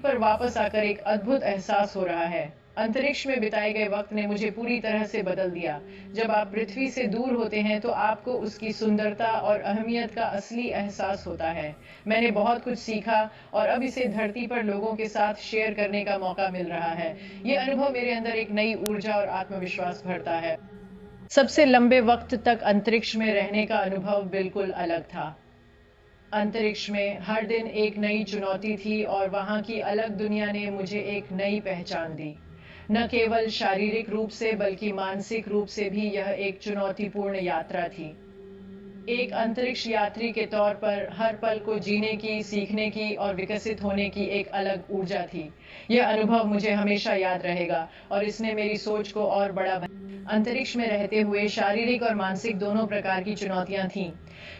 पर वापस आकर एक अद्भुत एहसास हो रहा है। अंतरिक्ष में बिताए गए वक्त ने मुझे पूरी तरह से बदल दिया। जब आप पृथ्वी से दूर होते हैं तो आपको उसकी सुंदरता और अहमियत का असली एहसास होता है। मैंने बहुत कुछ सीखा और अब इसे धरती पर लोगों के साथ शेयर करने का मौका मिल रहा है। ये अनुभव मेरे अंदर एक नई ऊर्जा और आत्मविश्वास भरता है। सबसे लंबे वक्त तक अंतरिक्ष में रहने का अनुभव बिल्कुल अलग था। अंतरिक्ष में हर दिन एक नई चुनौती थी और वहां की अलग दुनिया ने मुझे एक नई पहचान दी। न केवल शारीरिक रूप से बल्कि मानसिक रूप से भी यह एक चुनौतीपूर्ण यात्रा थी। एक अंतरिक्ष यात्री के तौर पर हर पल को जीने की, सीखने की और विकसित होने की एक अलग ऊर्जा थी। यह अनुभव मुझे हमेशा याद रहेगा और इसने मेरी सोच को और बड़ा अंतरिक्ष में रहते हुए शारीरिक और मानसिक दोनों प्रकार की चुनौतियां थीं।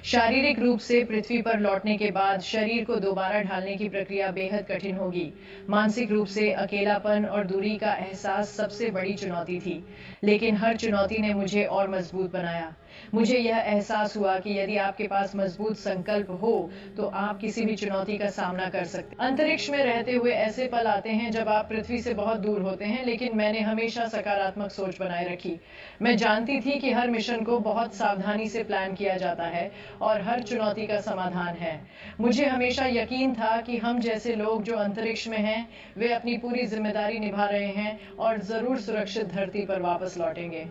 शारीरिक रूप से पृथ्वी पर लौटने के बाद शरीर को दोबारा ढालने की प्रक्रिया बेहद कठिन होगी। मानसिक रूप से अकेलापन और दूरी का एहसास सबसे बड़ी चुनौती थी, लेकिन हर चुनौती ने मुझे और मजबूत बनाया। मुझे यह एहसास हुआ कि यदि आपके पास मजबूत संकल्प हो तो आप किसी भी चुनौती का सामना कर सकते हैं। अंतरिक्ष में रहते हुए ऐसे पल आते हैं जब आप पृथ्वी से बहुत दूर होते हैं, लेकिन मैंने हमेशा सकारात्मक सोच बनाए रखी। मैं जानती थी कि हर मिशन को बहुत सावधानी से प्लान किया जाता है और हर चुनौती का समाधान है। मुझे हमेशा यकीन था कि हम जैसे लोग जो अंतरिक्ष में हैं, वे अपनी पूरी जिम्मेदारी निभा रहे हैं और जरूर सुरक्षित धरती पर वापस लौटेंगे।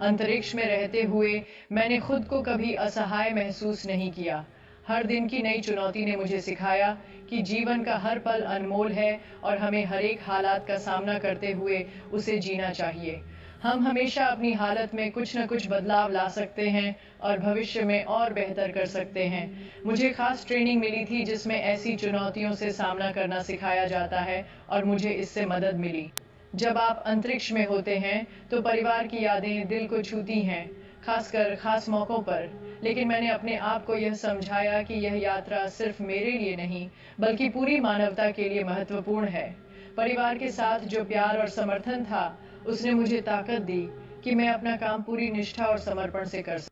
अंतरिक्ष में रहते हुए मैंने खुद को कभी असहाय महसूस नहीं किया। हर दिन की नई चुनौती ने मुझे सिखाया कि जीवन का हर पल अनमोल है और हमें हर एक हालात का सामना करते हुए उसे जीना चाहिए। हम हमेशा अपनी हालत में कुछ न कुछ बदलाव ला सकते हैं और भविष्य में और बेहतर कर सकते हैं। मुझे खास ट्रेनिंग मिली थी जिसमें ऐसी चुनौतियों से सामना करना सिखाया जाता है और मुझे इससे मदद मिली। जब आप अंतरिक्ष में होते हैं तो परिवार की यादें दिल को छूती हैं, खासकर खास मौकों पर। लेकिन मैंने अपने आप को यह समझाया कि यह यात्रा सिर्फ मेरे लिए नहीं बल्कि पूरी मानवता के लिए महत्वपूर्ण है। परिवार के साथ जो प्यार और समर्थन था उसने मुझे ताकत दी कि मैं अपना काम पूरी निष्ठा और समर्पण से कर सकूं।